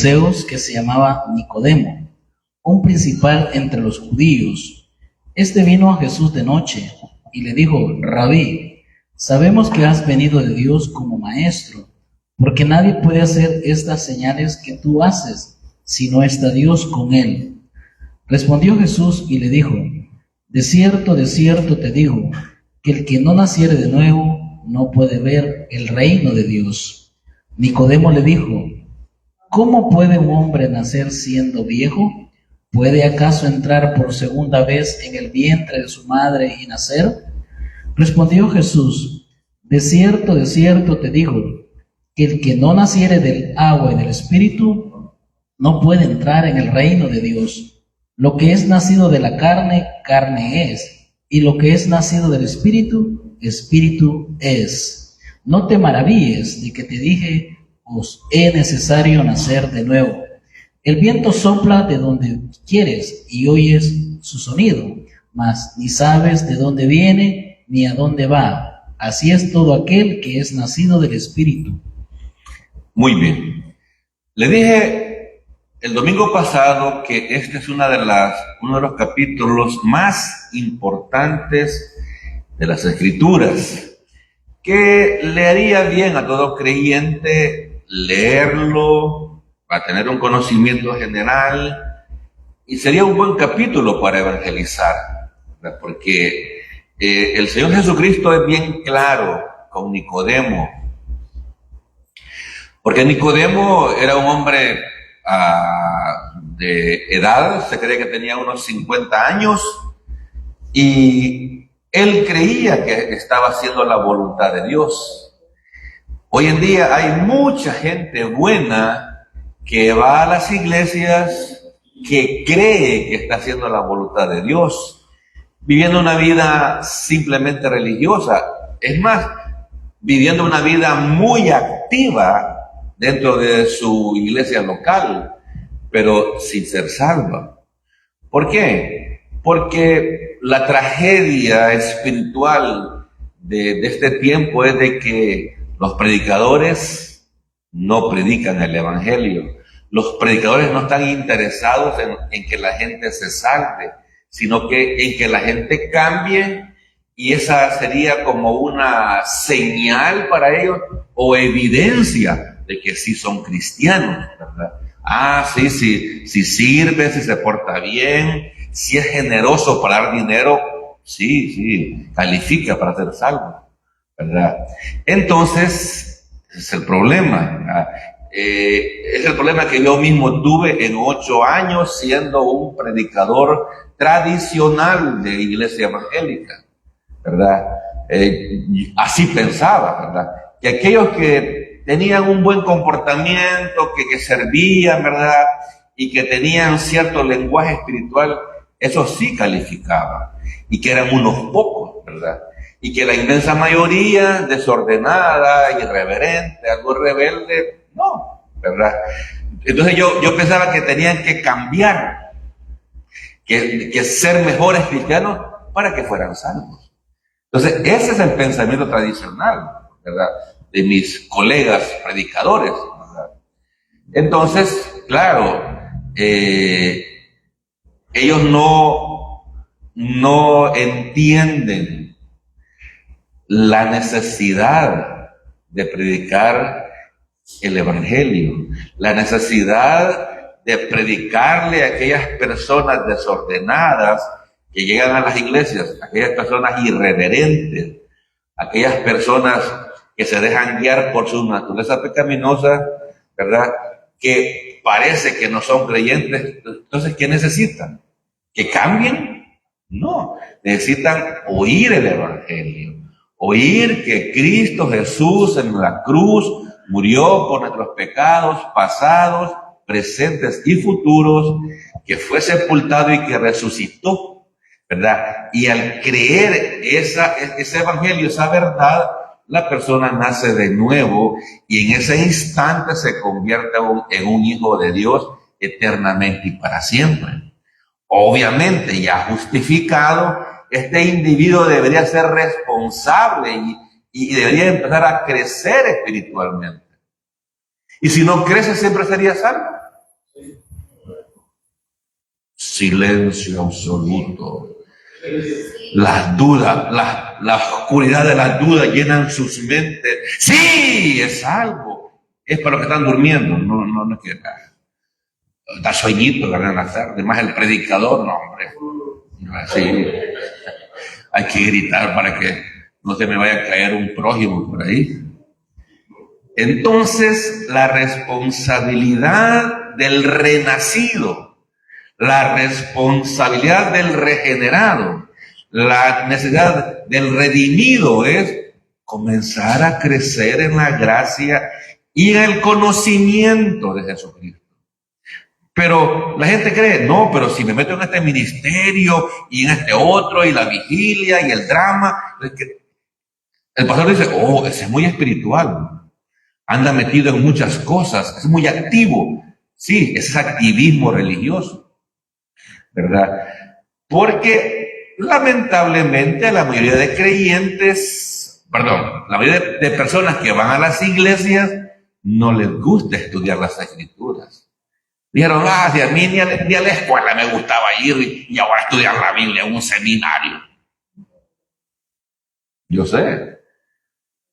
fariseos que se llamaba Nicodemo, un principal entre los judíos. Este vino a Jesús de noche y le dijo: Rabí, sabemos que has venido de Dios como maestro, porque nadie puede hacer estas señales que tú haces si no está Dios con él. Respondió Jesús y le dijo: de cierto te digo, que el que no naciere de nuevo no puede ver el reino de Dios. Nicodemo le dijo: ¿cómo puede un hombre nacer siendo viejo? ¿Puede acaso entrar por segunda vez en el vientre de su madre y nacer? Respondió Jesús: de cierto te digo, que el que no naciere del agua y del Espíritu no puede entrar en el reino de Dios. Lo que es nacido de la carne, carne es, y lo que es nacido del Espíritu, Espíritu es. No te maravilles de que te dije: os es necesario nacer de nuevo. El viento sopla de donde quieres y oyes su sonido, mas ni sabes de dónde viene ni a dónde va. Así es todo aquel que es nacido del Espíritu. Muy bien. Le dije el domingo pasado que este es uno de los capítulos más importantes de las Escrituras, que le haría bien a todo creyente leerlo, para tener un conocimiento general, y sería un buen capítulo para evangelizar, ¿verdad? Porque el Señor Jesucristo es bien claro con Nicodemo, porque Nicodemo era un hombre de edad, se cree que tenía unos 50 años, y él creía que estaba haciendo la voluntad de Dios. Hoy en día hay mucha gente buena que va a las iglesias, que cree que está haciendo la voluntad de Dios, viviendo una vida simplemente religiosa. Es más, viviendo una vida muy activa dentro de su iglesia local, pero sin ser salva. ¿Por qué? Porque la tragedia espiritual de este tiempo es de que los predicadores no predican el evangelio. Los predicadores no están interesados en que la gente se salve, sino que en que la gente cambie, y esa sería como una señal para ellos o evidencia de que sí son cristianos, ¿verdad? Sí sirve, si se porta bien, si es generoso para dar dinero, sí, califica para ser salvo, ¿verdad? Entonces, ese es el problema, ¿verdad? Es el problema que yo mismo tuve en 8 años siendo un predicador tradicional de iglesia evangélica, ¿verdad? Así pensaba, ¿verdad? Que aquellos que tenían un buen comportamiento, que servían, ¿verdad? Y que tenían cierto lenguaje espiritual, eso sí calificaba, y que eran unos pocos, ¿verdad? Y que la inmensa mayoría, desordenada, irreverente, algo rebelde, no, ¿verdad? Entonces yo pensaba que tenían que cambiar, que ser mejores cristianos para que fueran salvos. Entonces ese es el pensamiento tradicional, ¿verdad?, de mis colegas predicadores, ¿verdad? Entonces, claro, ellos no entienden la necesidad de predicar el evangelio, la necesidad de predicarle a aquellas personas desordenadas que llegan a las iglesias, aquellas personas irreverentes, aquellas personas que se dejan guiar por su naturaleza pecaminosa, ¿verdad?, que parece que no son creyentes. Entonces, ¿qué necesitan? ¿Que cambien? No, necesitan oír el evangelio, oír que Cristo Jesús en la cruz murió por nuestros pecados pasados, presentes y futuros, que fue sepultado y que resucitó, ¿verdad? Y al creer ese evangelio, esa verdad, la persona nace de nuevo y en ese instante se convierte en un hijo de Dios eternamente y para siempre. Obviamente, ya justificado, este individuo debería ser responsable y debería empezar a crecer espiritualmente. Y si no crece, siempre sería salvo, Silencio absoluto. Las dudas, la oscuridad de las dudas llenan sus mentes. Sí, es algo. Es para los que están durmiendo. No es que da sueñito en la tarde. Más el predicador, no, hombre. Así. Hay que gritar para que no se me vaya a caer un prójimo por ahí. Entonces, la responsabilidad del renacido, la responsabilidad del regenerado, la necesidad del redimido es comenzar a crecer en la gracia y en el conocimiento de Jesucristo. Pero la gente cree, no, pero si me meto en este ministerio y en este otro y la vigilia y el drama, el pastor dice, oh, ese es muy espiritual, anda metido en muchas cosas, es muy activo. Sí, es activismo religioso, ¿verdad? Porque lamentablemente la mayoría de creyentes, la mayoría de personas que van a las iglesias no les gusta estudiar las escrituras. Dijeron, si a mí ni a la escuela me gustaba ir y ahora estudiar la Biblia en un seminario. Yo sé,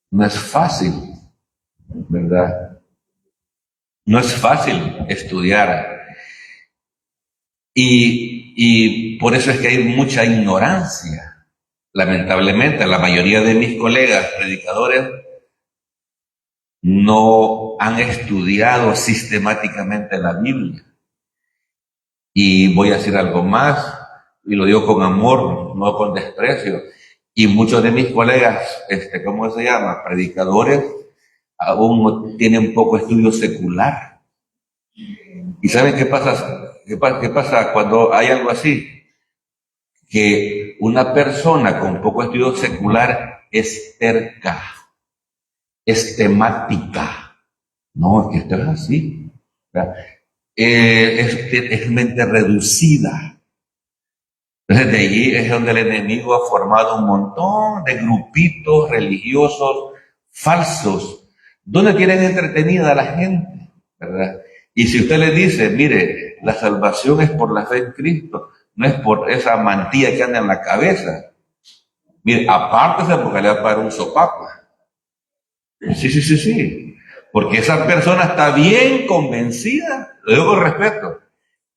no es fácil, ¿verdad? No es fácil estudiar. Y por eso es que hay mucha ignorancia. Lamentablemente, la mayoría de mis colegas predicadores no han estudiado sistemáticamente la Biblia. Y voy a decir algo más, y lo digo con amor, no con desprecio. Y muchos de mis colegas, ¿cómo se llama? Predicadores, aún no tienen poco estudio secular. ¿Y saben qué pasa? ¿Qué pasa cuando hay algo así? Que una persona con poco estudio secular es terca, es temática. No, es que esto es así. Es mente reducida. Entonces de allí es donde el enemigo ha formado un montón de grupitos religiosos falsos, donde tienen entretenida a la gente, ¿verdad? Y si usted le dice, mire, la salvación es por la fe en Cristo, no es por esa mantilla que anda en la cabeza. Mire, apártese porque le va a pagar un sopapo. Sí. Porque esa persona está bien convencida, lo digo con respeto,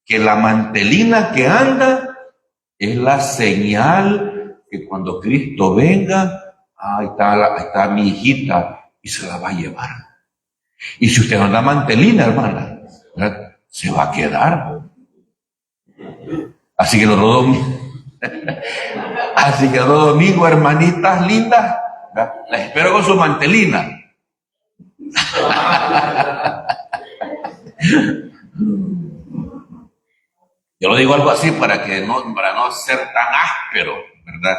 que la mantelina que anda es la señal que cuando Cristo venga, ahí está mi hijita y se la va a llevar. Y si usted no anda mantelina, hermana, ¿verdad?, se va a quedar. Así que los domingos, hermanitas lindas, ¿verdad?, las espero con su mantelina. Yo lo digo algo así para no ser tan áspero, ¿verdad?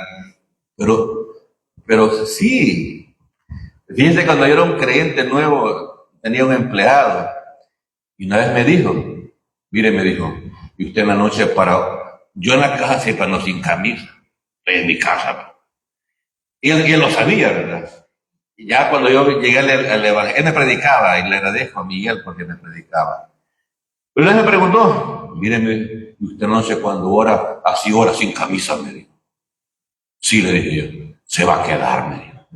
Pero sí. Fíjense, cuando yo era un creyente nuevo, tenía un empleado y una vez me dijo, y usted en la noche yo en la casa siempre ando sin camisa, estoy en mi casa. Y él lo sabía, ¿verdad? Y ya cuando yo llegué al evangelio, él me predicaba, y le agradezco a Miguel porque me predicaba. Pero él me preguntó, míreme, usted no sé cuándo ora, así ora sin camisa, me dijo. Sí, le dije yo, se va a quedar, me dijo.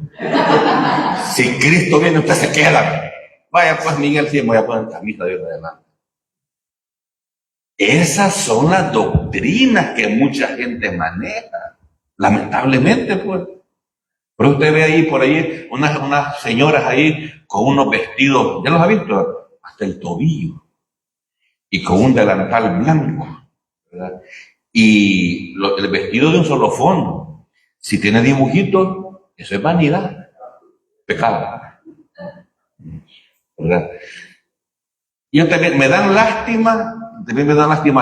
Si Cristo viene, usted se queda. Vaya pues, Miguel, sí, me voy a poner camisa de adelante. Esas son las doctrinas que mucha gente maneja, lamentablemente, pues. Pero usted ve ahí, por ahí, unas señoras ahí con unos vestidos, ¿ya los ha visto? Hasta el tobillo. Y con un delantal blanco, ¿verdad? Y el vestido de un solo fondo. Si tiene dibujitos, eso es vanidad, pecado, ¿verdad? Y también me dan lástima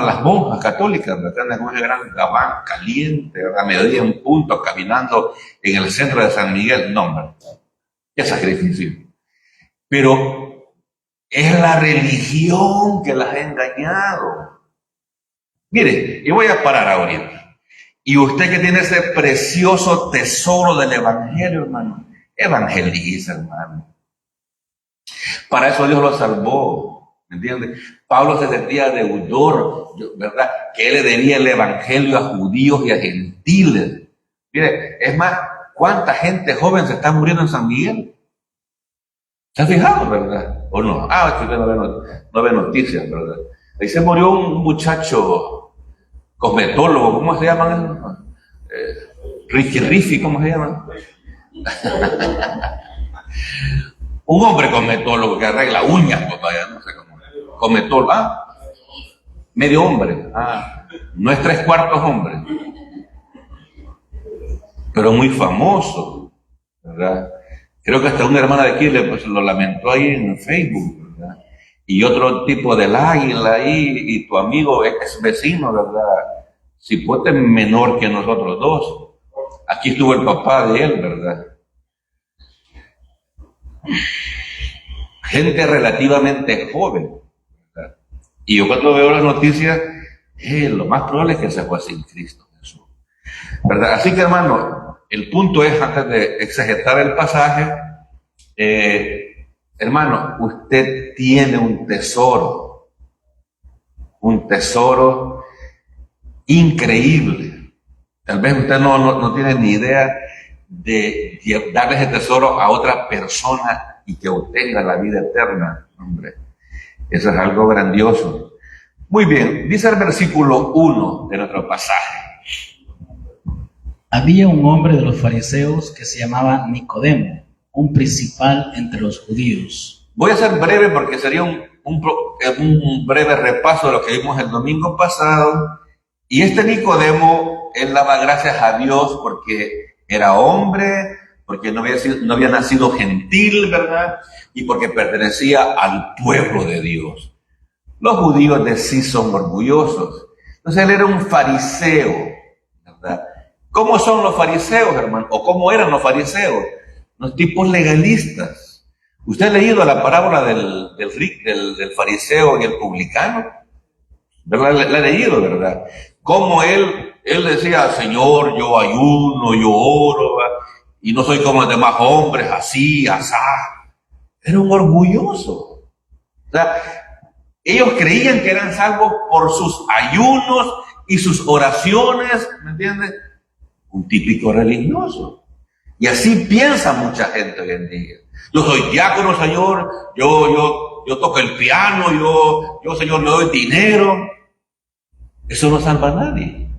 las monjas católicas, ¿verdad? Con ese gran gabán caliente, ¿verdad? Mediodía en punto, caminando en el centro de San Miguel. No, hombre, qué sacrificio. Pero es la religión que las ha engañado. Mire, y voy a parar ahorita. Y usted que tiene ese precioso tesoro del evangelio, hermano, evangeliza, hermano. Para eso Dios lo salvó. ¿me entiendes? Pablo se sentía deudor, ¿verdad? Que él le debía el evangelio a judíos y a gentiles. Mire, es más, ¿cuánta gente joven se está muriendo en San Miguel? ¿Se ha fijado, verdad? ¿O no? Ah, es que usted no ve noticias, ¿verdad? Ahí se murió un muchacho cosmetólogo, ¿cómo se llaman? Ricky Riffy, ¿cómo se llaman? Un hombre cosmetólogo que arregla uñas, pues vaya, no sé cómo. Cosmetólogo, medio hombre, no es 3/4 hombre, pero muy famoso, ¿verdad? Creo que hasta una hermana de aquí lo lamentó ahí en Facebook, ¿verdad? Y otro tipo del Águila ahí, y tu amigo es vecino, ¿verdad? Cipote menor que nosotros dos. Aquí estuvo el papá de él, ¿verdad? Gente relativamente joven, ¿verdad? Y yo cuando veo las noticias, lo más probable es que se fue sin Cristo Jesús, ¿verdad? Así que, hermano, el punto es, antes de exegetar el pasaje, hermano, usted tiene un tesoro increíble. Tal vez usted no tiene ni idea de darle ese tesoro a otra persona y que obtenga la vida eterna. Hombre, eso es algo grandioso. Muy bien, dice el versículo 1 de nuestro pasaje. Había un hombre de los fariseos que se llamaba Nicodemo, un principal entre los judíos. Voy a ser breve porque sería un breve repaso de lo que vimos el domingo pasado. Y este Nicodemo, él daba gracias a Dios porque era hombre, porque no había nacido gentil, ¿verdad? Y porque pertenecía al pueblo de Dios. Los judíos de sí son orgullosos. Entonces él era un fariseo, ¿verdad? ¿Cómo son los fariseos, hermano? ¿O cómo eran los fariseos? Los tipos legalistas. ¿Usted ha leído la parábola del fariseo y el publicano? ¿Verdad? La ha leído, ¿verdad? Cómo él decía, Señor, yo ayuno, yo oro, ¿verdad? Y no soy como los demás hombres, así, asá. Era un orgulloso. O sea, ellos creían que eran salvos por sus ayunos y sus oraciones, ¿me entiendes? Un típico religioso. Y así piensa mucha gente hoy en día. Yo soy diácono, Señor, yo toco el piano, yo, Señor, le doy dinero. Eso no salva a nadie.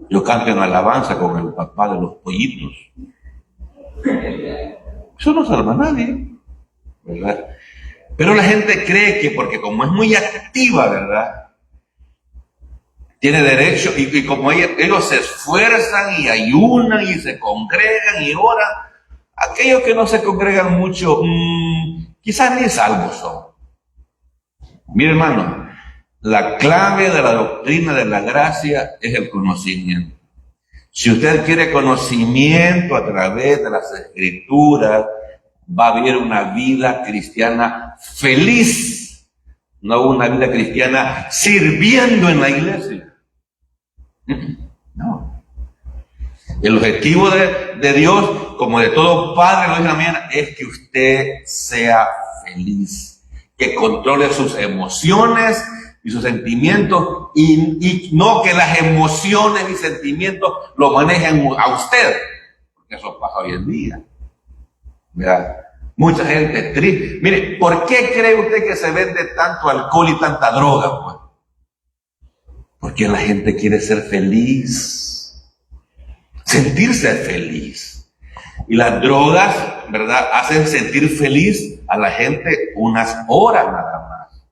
Yo canto en alabanza con el papá de los pollitos. Eso no salva a nadie, ¿verdad? Pero la gente cree que porque como es muy activa, ¿verdad? Tiene derecho, y como ellos se esfuerzan y ayunan y se congregan y oran, aquellos que no se congregan mucho, quizás ni salvos son. Mire, hermano, la clave de la doctrina de la gracia es el conocimiento. Si usted quiere conocimiento a través de las Escrituras, va a vivir una vida cristiana feliz, no una vida cristiana sirviendo en la iglesia. No. El objetivo de Dios, como de todo padre, lo dice la mañana, es que usted sea feliz, que controle sus emociones y sus sentimientos, y no que las emociones y sentimientos lo manejen a usted, porque eso pasa hoy en día. ¿Verdad? Mucha gente triste. Mire, ¿por qué cree usted que se vende tanto alcohol y tanta droga? Pues? Porque la gente quiere ser feliz, sentirse feliz. Y las drogas, ¿verdad?, hacen sentir feliz a la gente unas horas nada más.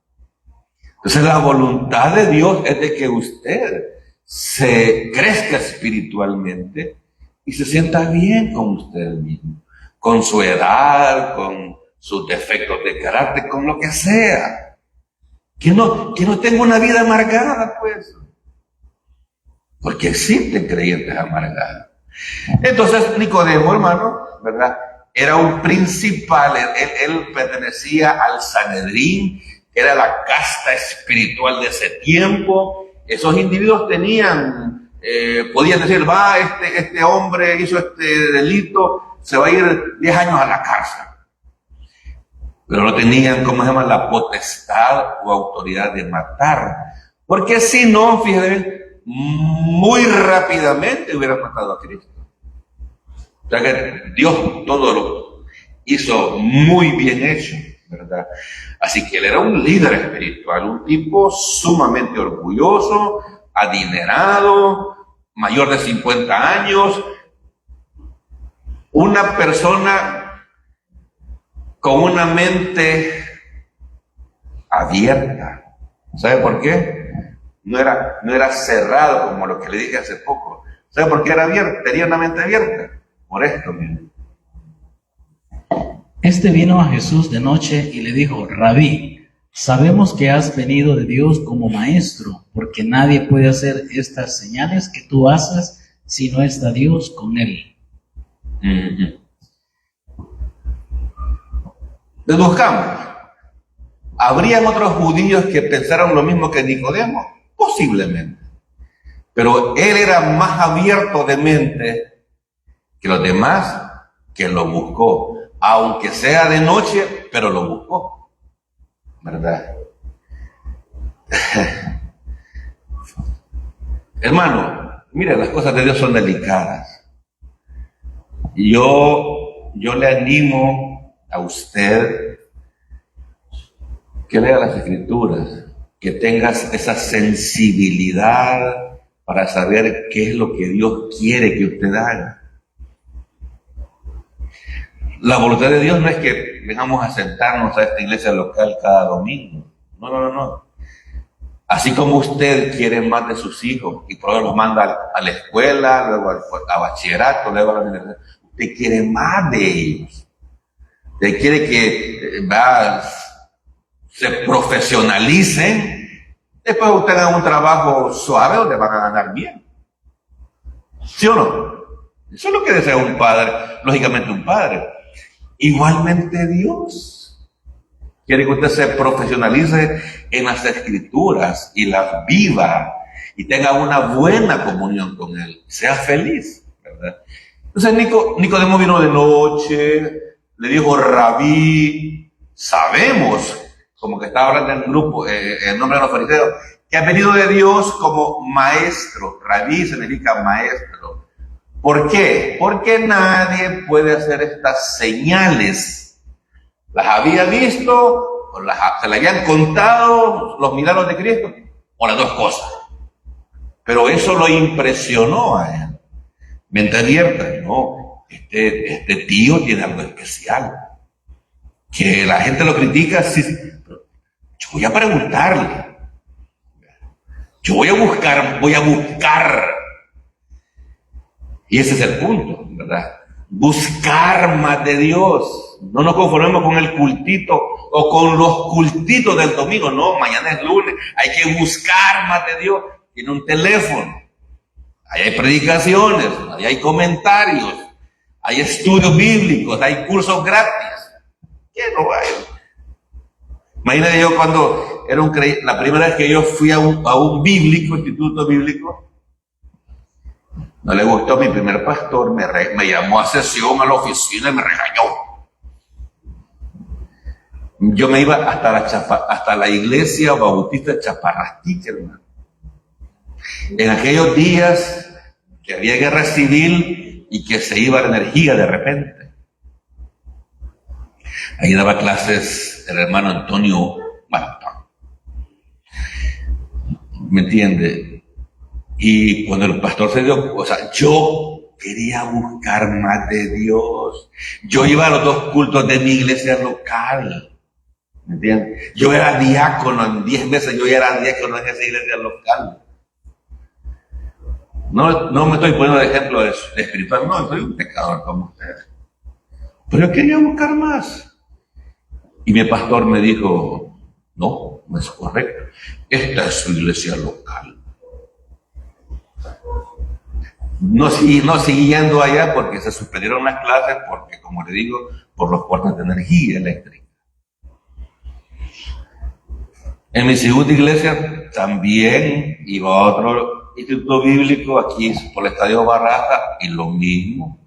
Entonces la voluntad de Dios es de que usted se crezca espiritualmente y se sienta bien con usted mismo, con su edad, con sus defectos de carácter, con lo que sea. Que no tenga una vida amargada, pues. Porque existen creyentes amargados. Entonces Nicodemo, hermano, ¿verdad?, era un principal, él pertenecía al Sanedrín, que era la casta espiritual de ese tiempo. Esos individuos tenían, podían decir, este hombre hizo este delito, se va a ir 10 años a la cárcel. pero no tenían, ¿cómo se llama?, la potestad o autoridad de matar. Porque si no, fíjense, muy rápidamente hubieran matado a Cristo. O sea que Dios todo lo hizo muy bien hecho, ¿verdad? Así que él era un líder espiritual, un tipo sumamente orgulloso, adinerado, mayor de 50 años, una persona con una mente abierta. ¿Sabe por qué? No era cerrado como lo que le dije hace poco. ¿Sabe por qué era abierto? Tenía una mente abierta. Por esto, miren. Este vino a Jesús de noche y le dijo: Rabí, sabemos que has venido de Dios como maestro, porque nadie puede hacer estas señales que tú haces si no está Dios con él. Les buscamos. ¿Habrían otros judíos que pensaron lo mismo que Nicodemo? Posiblemente. Pero él era más abierto de mente que los demás, que lo buscó. Aunque sea de noche, pero lo buscó. ¿Verdad? Hermano, mire, las cosas de Dios son delicadas. Yo le animo a usted que lea las Escrituras, que tengas esa sensibilidad para saber qué es lo que Dios quiere que usted haga. La voluntad de Dios no es que vengamos a sentarnos a esta iglesia local cada domingo. No. Así como usted quiere más de sus hijos y por eso los manda a la escuela, luego a bachillerato, luego a la universidad, usted quiere más de ellos. Usted quiere que se profesionalicen, después usted haga un trabajo suave donde van a ganar bien. ¿Sí o no? Eso es lo que desea un padre, lógicamente un padre. Igualmente Dios quiere que usted se profesionalice en las Escrituras y las viva y tenga una buena comunión con Él, sea feliz, ¿verdad? Entonces Nicodemo vino de noche, le dijo: Rabí, sabemos, como que estaba hablando en el grupo, en nombre de los fariseos, que ha venido de Dios como maestro. Rabí significa maestro. ¿Por qué? Porque nadie puede hacer estas señales. Las había visto, o se le habían contado los milagros de Cristo, o las dos cosas. Pero eso lo impresionó a él. Mente abierta, no, este tío tiene algo especial. Que la gente lo critica, sí, pero yo voy a preguntarle. Yo voy a buscar. Y ese es el punto, ¿verdad? Buscar más de Dios. No nos conformemos con el cultito o con los cultitos del domingo. No, mañana es lunes. Hay que buscar más de Dios. Tiene un teléfono. Ahí hay predicaciones, ahí hay comentarios, hay estudios bíblicos, hay cursos gratis. ¿Qué no hay? Imagínate yo cuando era la primera vez que yo fui a un instituto bíblico. No le gustó mi primer pastor, me llamó a sesión a la oficina y me regañó. Yo me iba hasta la iglesia bautista de Chaparrastique, hermano. En aquellos días que había guerra civil y que se iba la energía de repente. Ahí daba clases el hermano Antonio Martón. ¿Me entiende? Y cuando el pastor se dio, yo quería buscar más de Dios. Yo iba a los 2 cultos de mi iglesia local. ¿Me entiendes? Yo era diácono, en 10 meses yo ya era diácono en esa iglesia local. No me estoy poniendo de ejemplo de espiritual, no, soy un pecador como ustedes. Pero yo quería buscar más. Y mi pastor me dijo: no es correcto. Esta es su iglesia local. No seguí yendo allá porque se suspendieron las clases, porque, como le digo, por los cortes de energía eléctrica. En mi segunda iglesia también iba a otro instituto bíblico aquí por el Estadio Barraza y lo mismo.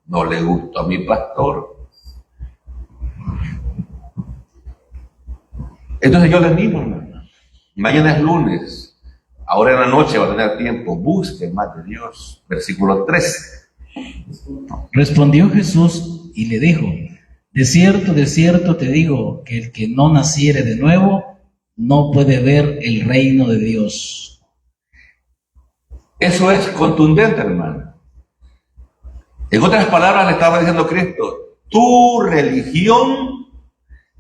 No le gustó a mi pastor. Entonces yo le animo, hermano. Mañana es lunes. Ahora en la noche va a tener tiempo. Busque más de Dios. Versículo 13. Respondió Jesús y le dijo: de cierto te digo, que el que no naciere de nuevo no puede ver el reino de Dios. Eso es contundente, hermano. En otras palabras, le estaba diciendo Cristo: tu religión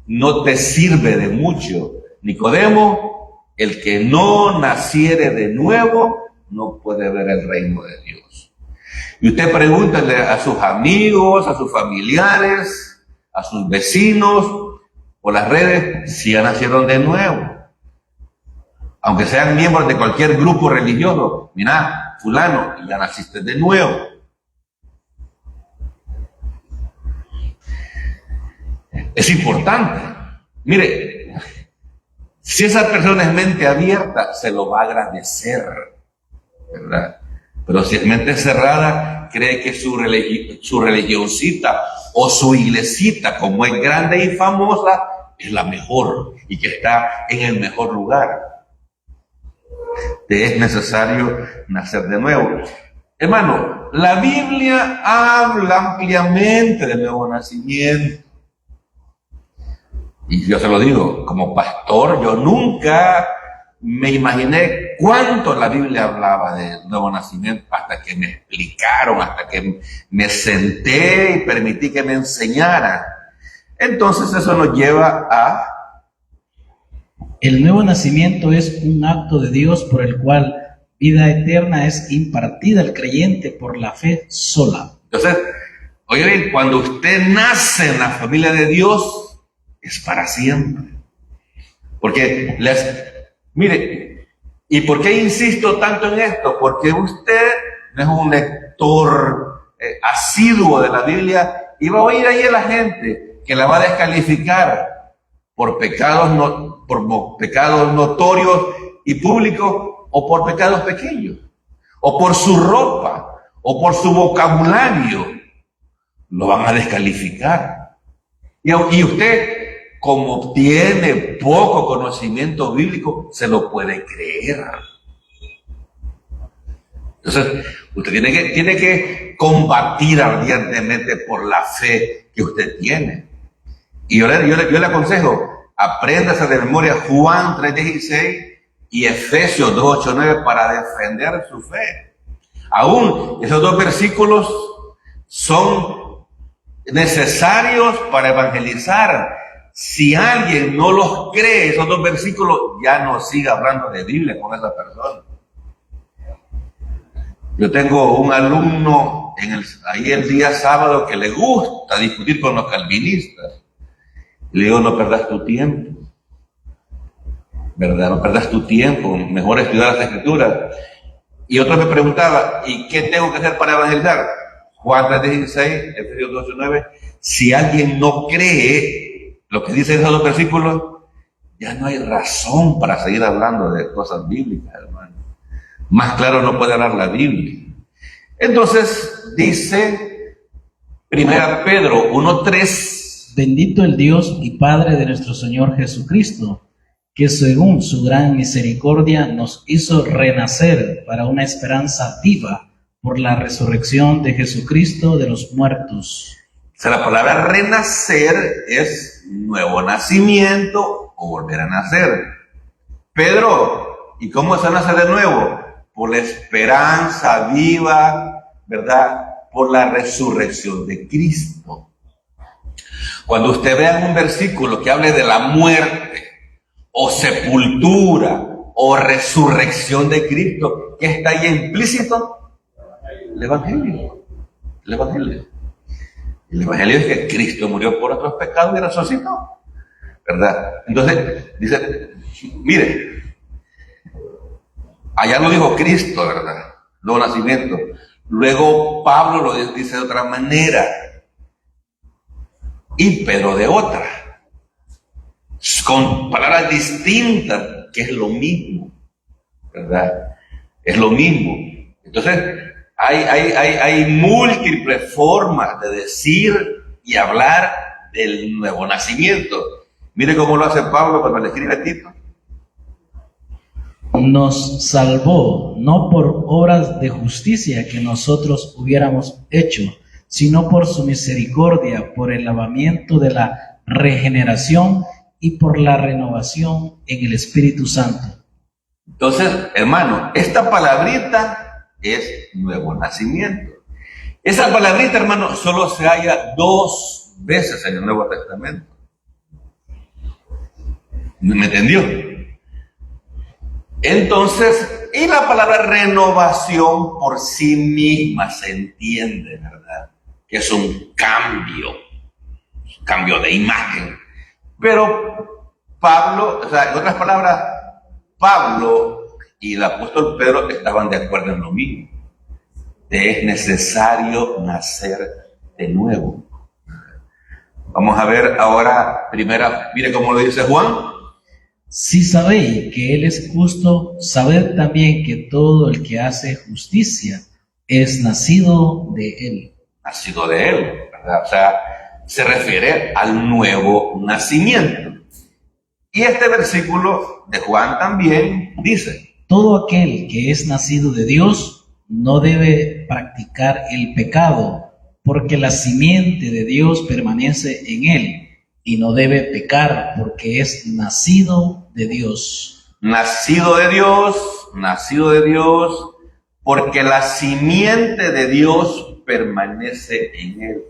no te sirve de mucho. Nicodemo, el que no naciere de nuevo no puede ver el reino de Dios. Y usted pregúntale a sus amigos, a sus familiares, a sus vecinos por las redes si ya nacieron de nuevo. Aunque sean miembros de cualquier grupo religioso, mira, fulano, ya naciste de nuevo. Es importante. Mire, si esa persona es mente abierta, se lo va a agradecer, ¿verdad? Pero si es mente cerrada, cree que su religioncita o su iglesita, como es grande y famosa, es la mejor y que está en el mejor lugar. Te es necesario nacer de nuevo. Hermano, la Biblia habla ampliamente del nuevo nacimiento. Y yo se lo digo, como pastor, yo nunca me imaginé cuánto la Biblia hablaba del nuevo nacimiento hasta que me explicaron, hasta que me senté y permití que me enseñaran. Entonces eso nos lleva a... El nuevo nacimiento es un acto de Dios por el cual vida eterna es impartida al creyente por la fe sola. Entonces, oye bien, cuando usted nace en la familia de Dios, es para siempre. Porque mire, ¿y por qué insisto tanto en esto? Porque usted no es un lector asiduo de la Biblia y va a oír ahí a la gente que la va a descalificar por pecados notorios y públicos o por pecados pequeños, o por su ropa, o por su vocabulario. Lo van a descalificar. Y usted, como tiene poco conocimiento bíblico, se lo puede creer. Entonces, usted tiene que combatir ardientemente por la fe que usted tiene. Y yo le aconsejo, apréndase de memoria Juan 3:16 y Efesios 2:8-9 para defender su fe. Aún esos dos versículos son necesarios para evangelizar. Si alguien no los cree, esos dos versículos, ya no siga hablando de Biblia con esa persona. Yo tengo un alumno ahí el día sábado que le gusta discutir con los calvinistas. Le digo, no perdas tu tiempo, ¿verdad? No perdas tu tiempo, mejor estudiar las Escrituras. Y otro me preguntaba, ¿y qué tengo que hacer para evangelizar? Juan 3:16, Efesios 2:9. Si alguien no cree lo que dicen esos dos versículos, ya no hay razón para seguir hablando de cosas bíblicas, hermano. Más claro no puede hablar la Biblia. Entonces dice 1 Pedro 1:3. Bendito el Dios y Padre de nuestro Señor Jesucristo, que según su gran misericordia nos hizo renacer para una esperanza viva por la resurrección de Jesucristo de los muertos. O sea, la palabra renacer es nuevo nacimiento o volver a nacer. Pedro, ¿y cómo se nace de nuevo? Por la esperanza viva, ¿verdad? Por la resurrección de Cristo. Cuando usted vea un versículo que hable de la muerte o sepultura o resurrección de Cristo, ¿qué está ahí implícito? El Evangelio. El Evangelio. El Evangelio es que Cristo murió por nuestros pecados y resucitó, ¿verdad? Entonces, dice, mire, allá lo dijo Cristo, ¿verdad? Nuevo nacimiento. Luego Pablo lo dice de otra manera. Y Pedro de otra, con palabras distintas, que es lo mismo, ¿verdad? Es lo mismo. Entonces, hay múltiples formas de decir y hablar del nuevo nacimiento. Mire cómo lo hace Pablo cuando le escribe a Tito. Nos salvó no por obras de justicia que nosotros hubiéramos hecho, sino por su misericordia, por el lavamiento de la regeneración y por la renovación en el Espíritu Santo. Entonces, hermano, esta palabrita es nuevo nacimiento. Esa palabrita, hermano, solo se halla 2 veces en el Nuevo Testamento. ¿Me entendió? Entonces, y la palabra renovación por sí misma se entiende, ¿verdad? Que es un cambio de imagen. Pero Pablo, o sea, en otras palabras, Pablo y el apóstol Pedro estaban de acuerdo en lo mismo. Es necesario nacer de nuevo. Vamos a ver ahora, primera, mire cómo lo dice Juan. Si sabéis que Él es justo, sabed también que todo el que hace justicia es nacido de Él. Nacido de Él, ¿verdad? O sea, se refiere al nuevo nacimiento. Y este versículo de Juan también dice: todo aquel que es nacido de Dios no debe practicar el pecado, porque la simiente de Dios permanece en él, y no debe pecar porque es nacido de Dios. Nacido de Dios, porque la simiente de Dios permanece en él.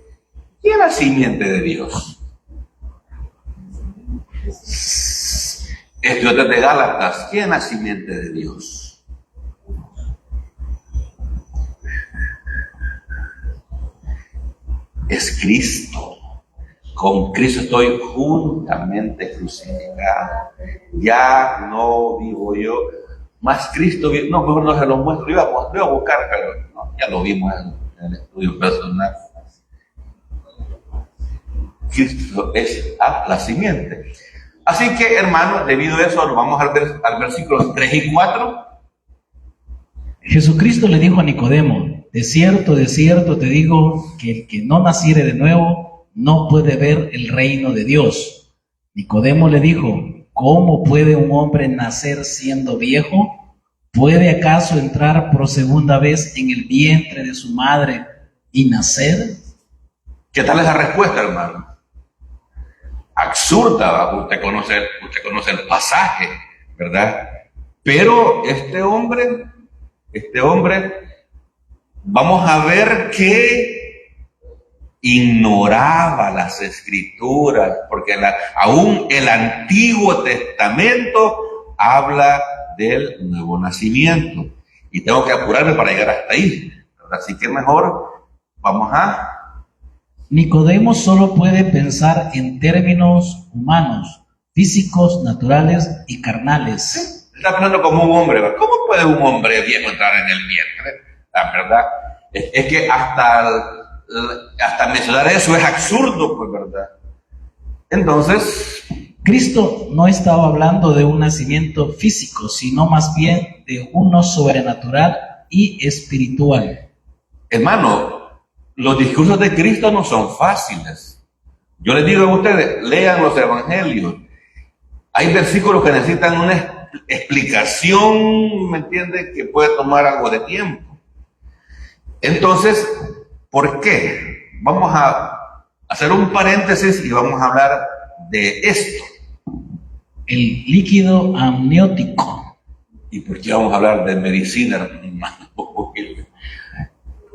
¿Quién es la simiente de Dios? Estudiantes de Gálatas, ¿quién es la simiente de Dios? Es Cristo. Con Cristo estoy juntamente crucificado. Ya no vivo yo, más Cristo vive. No, mejor no se lo muestro. Lo iba a buscar, pero no, ya lo vimos en el estudio personal. Cristo es la simiente. Así que, hermanos, debido a eso, nos vamos al versículo 3 y 4. Jesucristo le dijo a Nicodemo: de cierto te digo que el que no naciere de nuevo no puede ver el reino de Dios. Nicodemo le dijo: ¿cómo puede un hombre nacer siendo viejo? ¿Puede acaso entrar por segunda vez en el vientre de su madre y nacer? ¿Qué tal esa respuesta, hermano? Absurda, usted conoce el pasaje, ¿verdad? Pero este hombre, vamos a ver que ignoraba las escrituras, porque aún el Antiguo Testamento habla del nuevo nacimiento. Y tengo que apurarme para llegar hasta ahí. Así que mejor vamos a... Nicodemo solo puede pensar en términos humanos, físicos, naturales y carnales. Está pensando como un hombre. ¿Cómo puede un hombre viejo entrar en el vientre? La verdad es que hasta mencionar eso es absurdo, pues, ¿verdad? Entonces, Cristo no estaba hablando de un nacimiento físico, sino más bien de uno sobrenatural y espiritual. Hermano, los discursos de Cristo no son fáciles. Yo les digo a ustedes, lean los evangelios. Hay versículos que necesitan una explicación, ¿me entiende?, que puede tomar algo de tiempo. Entonces, ¿por qué? Vamos a hacer un paréntesis y vamos a hablar de esto. El líquido amniótico. ¿Y por qué vamos a hablar de medicina, hermano?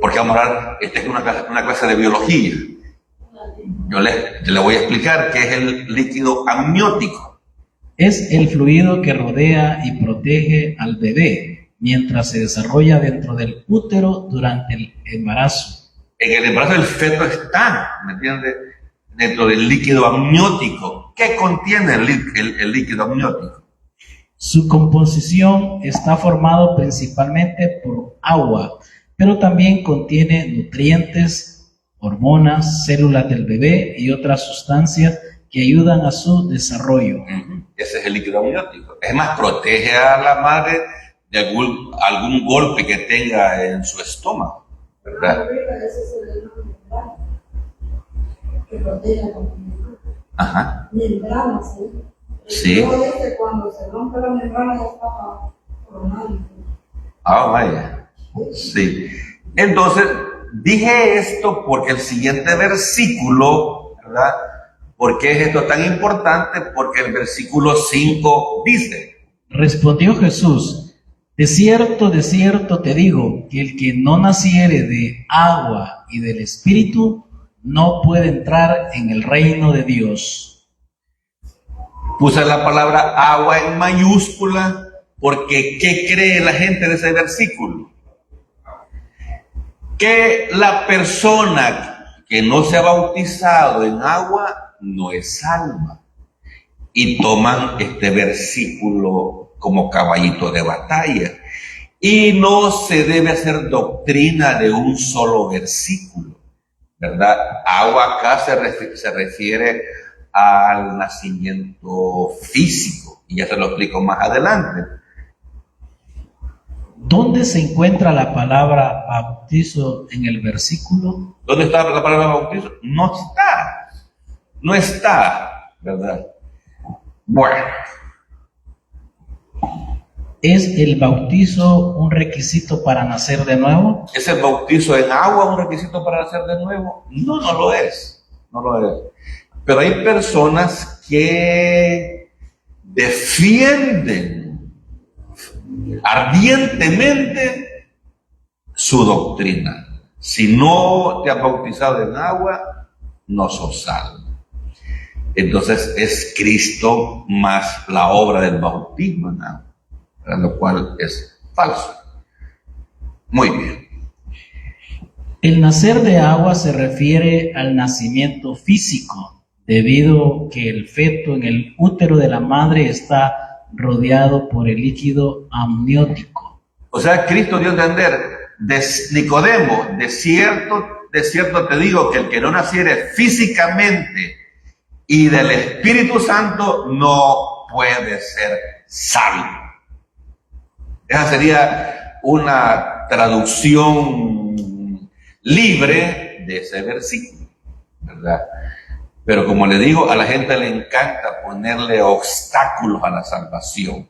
Porque vamos a hablar, esta es una clase de biología. Yo le voy a explicar qué es el líquido amniótico. Es el fluido que rodea y protege al bebé mientras se desarrolla dentro del útero durante el embarazo. En el embarazo del feto está, ¿me entiende?, dentro del líquido amniótico. ¿Qué contiene el líquido amniótico? Su composición está formado principalmente por agua, pero también contiene nutrientes, hormonas, células del bebé y otras sustancias que ayudan a su desarrollo. Ese es el líquido amniótico. Es más, protege a la madre de algún golpe que tenga en su estómago, ¿verdad? Ajá. Membranas, ¿sí? Sí. Entonces, cuando se rompe la membrana ya está coronado. Ah, vaya. Sí. Entonces, dije esto porque el siguiente versículo, ¿verdad? ¿Por qué es esto tan importante? Porque el versículo 5 dice: Respondió Jesús, de cierto te digo, que el que no naciere de agua y del Espíritu no puede entrar en el reino de Dios. Puse la palabra agua en mayúscula porque ¿qué cree la gente de ese versículo? Que la persona que no se ha bautizado en agua no es salva. Y toman este versículo como caballito de batalla. Y no se debe hacer doctrina de un solo versículo, ¿verdad? Agua acá se refiere al nacimiento físico, y ya se lo explico más adelante. ¿Dónde se encuentra la palabra bautizo en el versículo? ¿Dónde está la palabra bautizo? No está, ¿verdad? Bueno. ¿Es el bautizo un requisito para nacer de nuevo? ¿Es el bautizo en agua un requisito para nacer de nuevo? No, no lo es. No lo es. Pero hay personas que defienden ardientemente su doctrina. Si no te has bautizado en agua, no sos salvo. Entonces es Cristo más la obra del bautismo en agua, lo cual es falso. Muy bien. El nacer de agua se refiere al nacimiento físico, debido que el feto en el útero de la madre está rodeado por el líquido amniótico. O sea, Cristo dio a entender, Nicodemo, de cierto te digo que el que no naciere físicamente y del Espíritu Santo no puede ser salvo. Esa sería una traducción libre de ese versículo, ¿verdad? Pero como le digo, a la gente le encanta ponerle obstáculos a la salvación.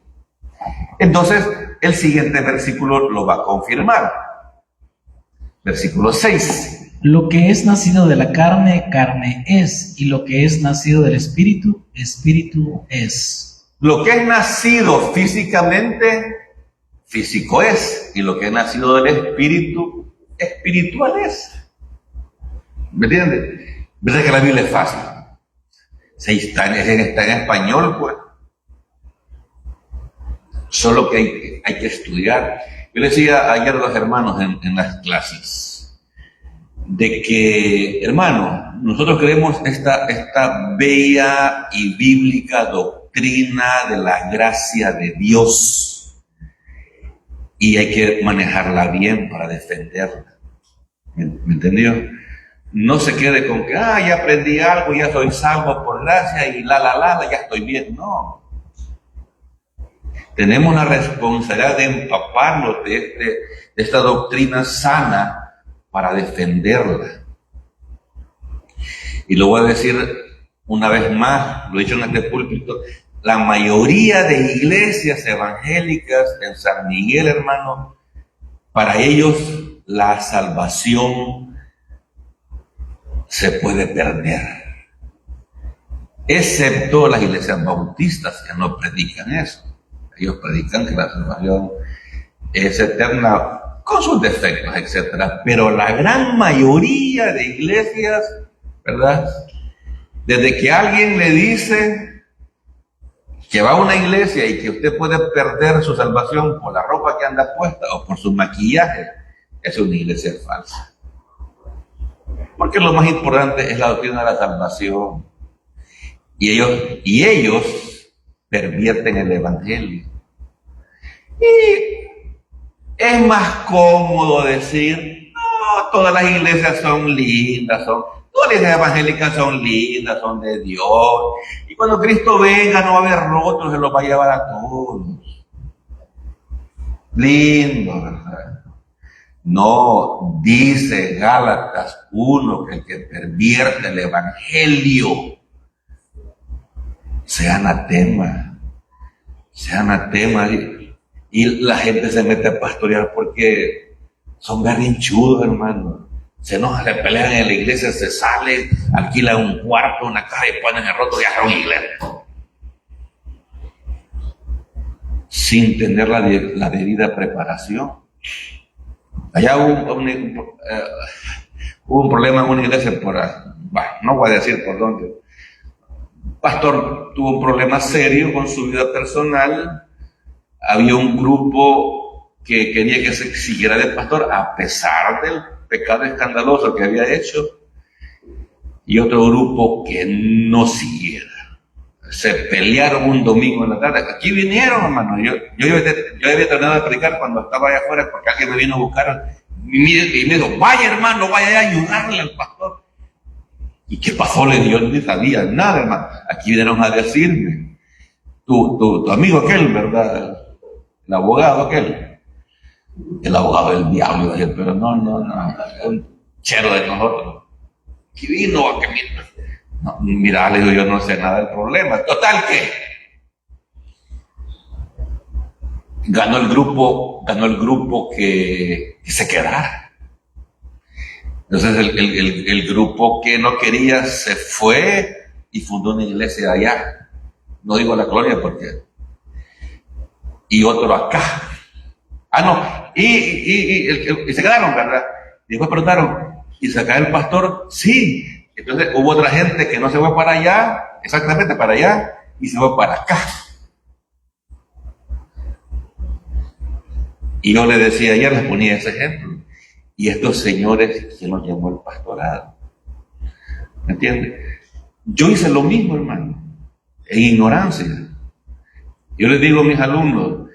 Entonces, el siguiente versículo lo va a confirmar. Versículo 6. Lo que es nacido de la carne, carne es, y lo que es nacido del Espíritu, Espíritu es. Lo que es nacido físicamente, físico es, y lo que es nacido del Espíritu, espiritual es. ¿Me entiendes? ¿Verdad que la Biblia es fácil? Si está en español, pues. Solo que hay que estudiar. Yo le decía ayer a los hermanos en las clases, de que, hermano, nosotros creemos esta bella y bíblica doctrina de la gracia de Dios, y hay que manejarla bien para defenderla. ¿Me entendió? No se quede con que, ya aprendí algo, ya soy salvo por gracia y ya estoy bien. No. Tenemos la responsabilidad de empaparnos de esta doctrina sana para defenderla. Y lo voy a decir una vez más, lo he dicho en este púlpito, la mayoría de iglesias evangélicas en San Miguel, hermano, para ellos la salvación se puede perder, excepto las iglesias bautistas que no predican eso. Ellos predican que la salvación es eterna con sus defectos, etcétera. Pero la gran mayoría de iglesias, ¿verdad? Desde que alguien le dice que va a una iglesia y que usted puede perder su salvación por la ropa que anda puesta o por su maquillaje, es una iglesia falsa. Porque lo más importante es la doctrina de la salvación. Y ellos pervierten el evangelio. Y es más cómodo decir, no, todas las iglesias son lindas, todas las iglesias evangélicas son lindas, son de Dios. Y cuando Cristo venga no va a haber rotos, se los va a llevar a todos. Lindo, ¿verdad? No, dice Gálatas 1 que el que pervierte el evangelio sea anatema, sea anatema. Y la gente se mete a pastorear porque son berrinchudos, hermano. Se enojan, se pelean en la iglesia, se salen, alquilan un cuarto, una caja y ponen el roto y hacen una iglesia. Sin tener la debida preparación. Allá hubo un problema en una iglesia no voy a decir por dónde. El pastor tuvo un problema serio con su vida personal. Había un grupo que quería que se siguiera del pastor a pesar del pecado escandaloso que había hecho, y otro grupo que no siguiera. Se pelearon un domingo en la tarde. Aquí vinieron, hermano. Yo había terminado de predicar cuando estaba allá afuera porque alguien me vino a buscar y me dijo, vaya hermano, vaya a ayudarle al pastor. ¿Y qué pasó? Yo ni sabía nada, hermano. Aquí vinieron a decirme, tu amigo aquel, ¿verdad? El abogado aquel. El abogado del diablo, pero no, es un chero de nosotros. Aquí vino a que no, mira, le digo, yo no sé nada del problema. Total que ganó el grupo que se quedara. Entonces el grupo que no quería se fue y fundó una iglesia allá. No digo la colonia porque. Y otro acá. Y se quedaron, ¿verdad? Y después preguntaron, ¿y se acaba el pastor? Sí. Entonces hubo otra gente que no se fue para allá, exactamente para allá, y se fue para acá. Y yo le decía, ayer les ponía ese ejemplo. Y estos señores, ¿quién los llamó el pastorado? ¿Me entiendes? Yo hice lo mismo, hermano, en ignorancia. Yo les digo a mis alumnos,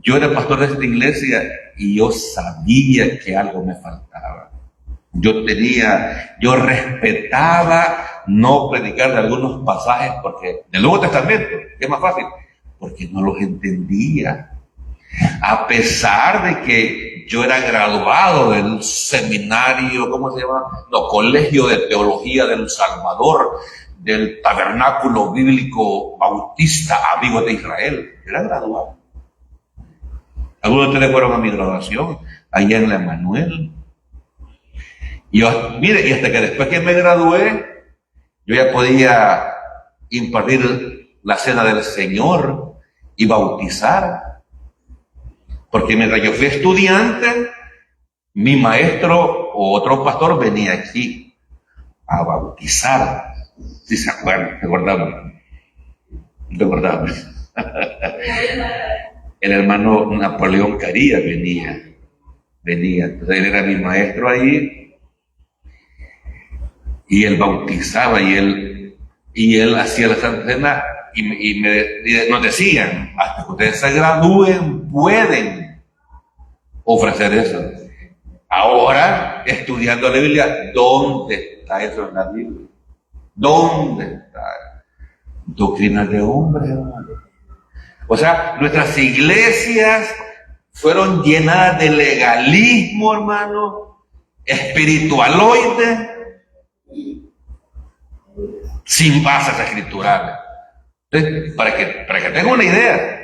yo era pastor de esta iglesia y yo sabía que algo me faltaba. Yo respetaba no predicar de algunos pasajes porque del Nuevo Testamento, que es más fácil, porque no los entendía. A pesar de que yo era graduado del seminario, ¿cómo se llama? No, Colegio de Teología del Salvador, del Tabernáculo Bíblico Bautista Amigos de Israel. Era graduado. Algunos de ustedes fueron a mi graduación, allá en la Emanuel. Y yo, mire, y hasta que después que me gradué, yo ya podía impartir la cena del Señor y bautizar. Porque mientras yo fui estudiante, mi maestro o otro pastor venía aquí a bautizar. Si se acuerdan, recordamos. El hermano Napoleón Carías venía. Entonces él era mi maestro ahí. Y él bautizaba y él hacía la Santa Cena y nos decían, hasta que ustedes se gradúen, pueden ofrecer eso. Ahora, estudiando la Biblia, ¿dónde está eso en la Biblia? ¿Dónde está? Doctrinas de hombres, hermano. O sea, nuestras iglesias fueron llenadas de legalismo, hermano, espiritualoide, sin bases escriturales. Entonces, para que tenga una idea,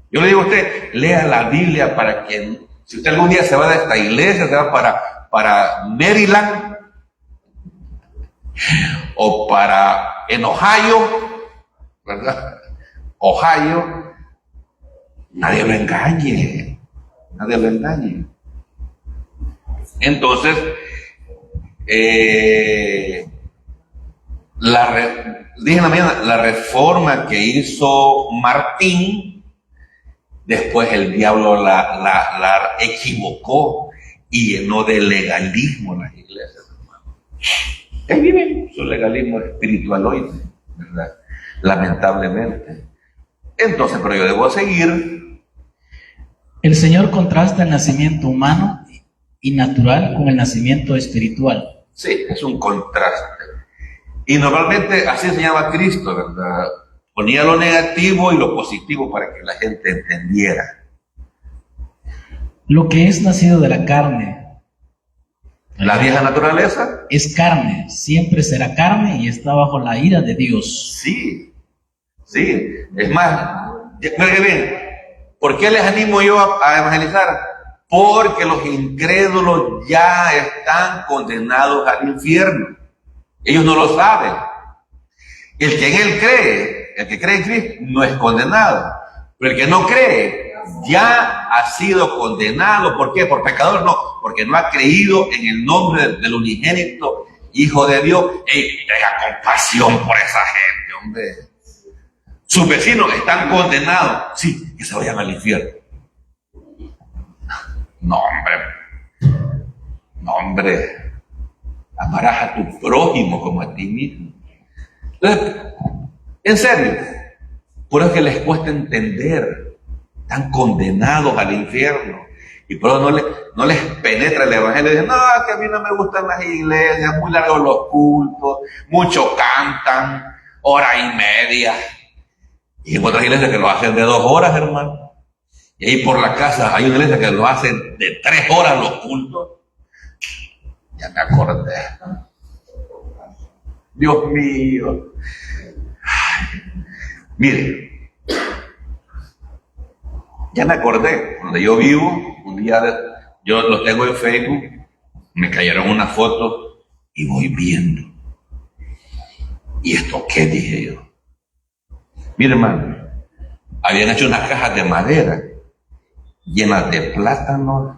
yo le digo a usted, lea la Biblia para que, si usted algún día se va de esta iglesia, se va para Maryland, o en Ohio, ¿verdad? Ohio, nadie lo engañe. Entonces, dije en la mañana, la reforma que hizo Martín, después el diablo la equivocó y llenó de legalismo las iglesias, hermano. Ahí viven su legalismo espiritualoide, ¿verdad? Lamentablemente. Entonces, pero yo debo seguir. El Señor contrasta el nacimiento humano y natural con el nacimiento espiritual. Sí, es un contraste. Y normalmente así enseñaba Cristo, ¿verdad? Ponía lo negativo y lo positivo para que la gente entendiera. Lo que es nacido de la carne, La vieja naturaleza, es carne, siempre será carne y está bajo la ira de Dios. sí. Sí, es más, miren, ¿por qué les animo yo a evangelizar? Porque los incrédulos ya están condenados al infierno. Ellos no lo saben. El que en él cree, el que cree en Cristo, no es condenado. Pero el que no cree, ya ha sido condenado. ¿Por qué? Por pecador, no. Porque no ha creído en el nombre del unigénito Hijo de Dios. ¡Ey, tenga compasión por esa gente, hombre! Sus vecinos están condenados. Sí, que se vayan al infierno. No, hombre. No, hombre. Amarás a tu prójimo como a ti mismo. Entonces, en serio, por eso es que les cuesta entender. Están condenados al infierno. Y por eso no les penetra el evangelio. Dicen, no, que a mí no me gustan las iglesias, muy largos los cultos, mucho cantan, hora y media. Y en otras iglesias que lo hacen de 2 horas, hermano. Y ahí por la casa hay una iglesia que lo hacen de 3 horas los cultos. Ya me acordé. Dios mío. Ay, mire, ya me acordé. Donde yo vivo, un día yo lo tengo en Facebook, me cayeron unas fotos y voy viendo. ¿Y esto qué? Dije yo. Mire, hermano, habían hecho unas cajas de madera llenas de plátanos,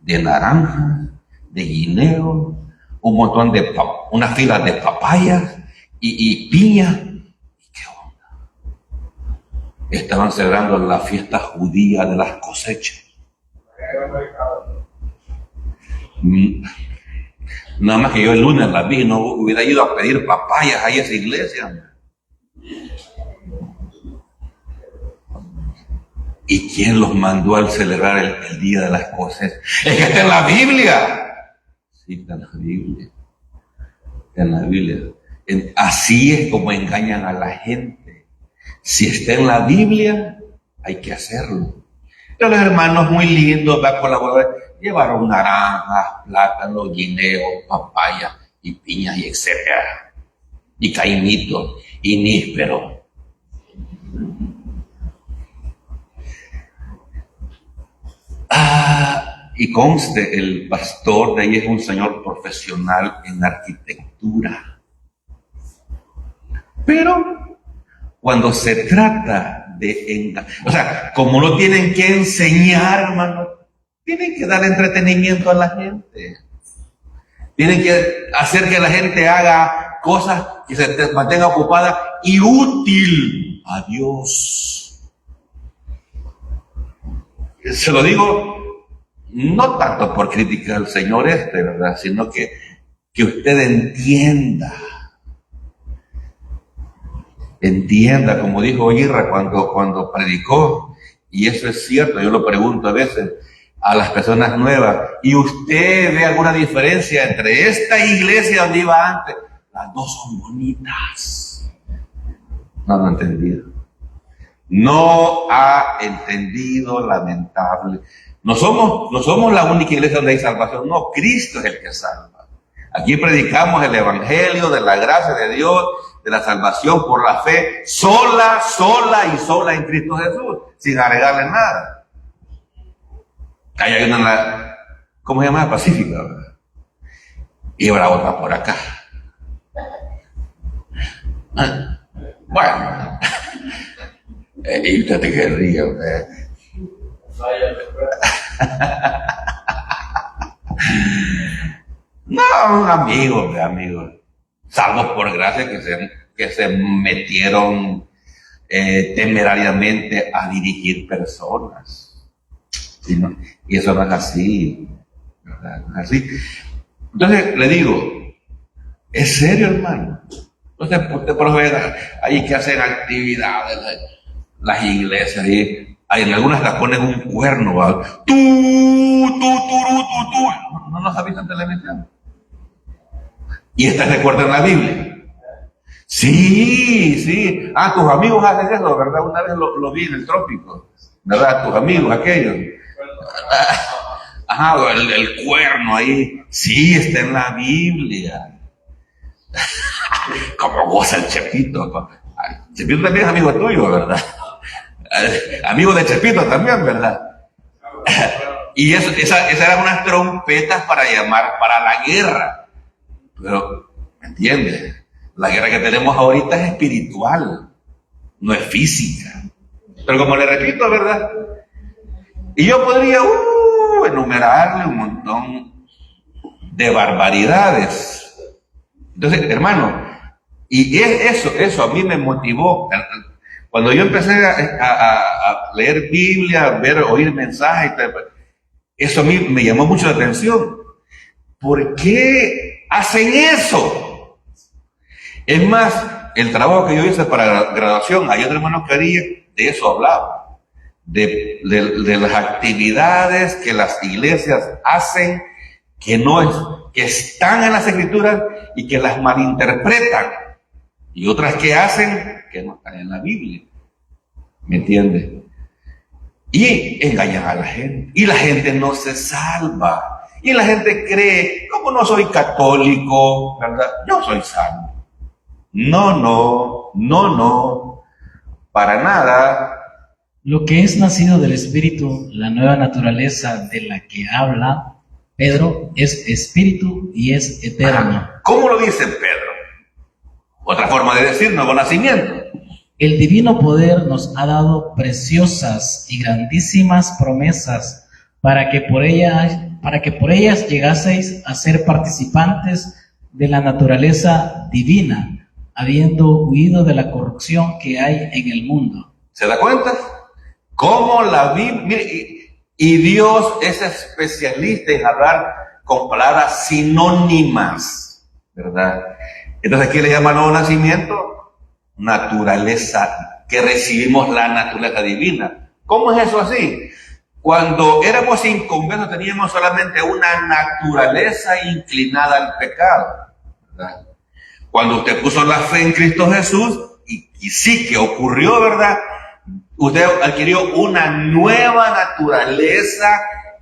de naranjas, de guineos, un montón de unas filas de papayas y piñas. ¿Qué onda? Estaban celebrando la fiesta judía de las cosechas. Nada más que yo el lunes las vi, no hubiera ido a pedir papayas ahí a esa iglesia. ¿Y quién los mandó al celebrar el día de las cosechas? Es que está en la Biblia. Sí, está en la Biblia. Está en la Biblia. Así es como engañan a la gente. Si está en la Biblia, hay que hacerlo. Pero los hermanos muy lindos, va a colaborar. Llevaron naranjas, plátanos, guineos, papayas y piñas y etcétera. Y caimitos y nísperos. Y conste, el pastor de ahí es un señor profesional en arquitectura. Pero cuando se trata de o sea, como no tienen que enseñar, hermano, tienen que dar entretenimiento a la gente. Tienen que hacer que la gente haga cosas que se mantenga ocupada y útil a Dios. Se lo digo no tanto por criticar al Señor ¿verdad? Sino que usted entienda, como dijo Irra cuando predicó, y eso es cierto, yo lo pregunto a veces a las personas nuevas, ¿y usted ve alguna diferencia entre esta iglesia donde iba antes? Las dos son bonitas. No ha entendido. No ha entendido, lamentable. No somos la única iglesia donde hay salvación. No, Cristo es el que salva. Aquí predicamos el evangelio de la gracia de Dios, de la salvación por la fe, sola en Cristo Jesús, sin agregarle nada. Ahí hay una, ¿cómo se llama? Pacífica, ¿verdad? Y habrá otra por acá. Bueno. Y usted te querría, ¿verdad? No, amigos, salvos por gracia que se metieron temerariamente a dirigir personas. Y eso no es así, ¿verdad? No es así. Entonces, le digo, ¿es serio, hermano? Entonces, usted por ejemplo, hay que hacer actividades, las iglesias, y en algunas las ponen un cuerno, ¿verdad? Tú. No nos avisan en televisión. Y está recuerdo en la Biblia. Sí. Tus amigos hacen eso, ¿verdad? Una vez lo vi en el trópico, ¿verdad? Tus amigos, aquellos. Ajá, el cuerno ahí. Sí, está en la Biblia. Como goza el Chepito. Chepito también es amigo tuyo, ¿verdad? Amigo de Chepito también, ¿verdad? Y esas eran unas trompetas para llamar para la guerra. Pero, ¿me entiendes? La guerra que tenemos ahorita es espiritual, no es física. Pero como le repito, ¿verdad? Y yo podría enumerarle un montón de barbaridades. Entonces, hermano, y eso a mí me motivó. Cuando yo empecé a leer Biblia, oír mensajes, eso a mí me llamó mucho la atención. ¿Por qué hacen eso? Es más, el trabajo que yo hice para graduación, hay otro hermano que haría, de eso hablaba. De las actividades que las iglesias hacen, que están en las escrituras y que las malinterpretan. Y otras que hacen que no están en la Biblia. ¿Me entiendes? Y engañan a la gente. Y la gente no se salva. Y la gente cree, como no soy católico, ¿verdad? Yo soy salvo. No, para nada. Lo que es nacido del Espíritu, la nueva naturaleza de la que habla Pedro, es espíritu y es eterno. ¿Cómo lo dice Pedro? Otra forma de decir nuevo nacimiento. El divino poder nos ha dado preciosas y grandísimas promesas para que por ellas llegaseis a ser participantes de la naturaleza divina, habiendo huido de la corrupción que hay en el mundo. ¿Se da cuenta? Cómo la Biblia, mire, y Dios es especialista en hablar con palabras sinónimas, ¿verdad? Entonces, ¿qué le llama nuevo nacimiento? Naturaleza, que recibimos la naturaleza divina. ¿Cómo es eso así? Cuando éramos inconversos teníamos solamente una naturaleza inclinada al pecado, ¿verdad? Cuando usted puso la fe en Cristo Jesús, y sí que ocurrió, ¿verdad? Usted adquirió una nueva naturaleza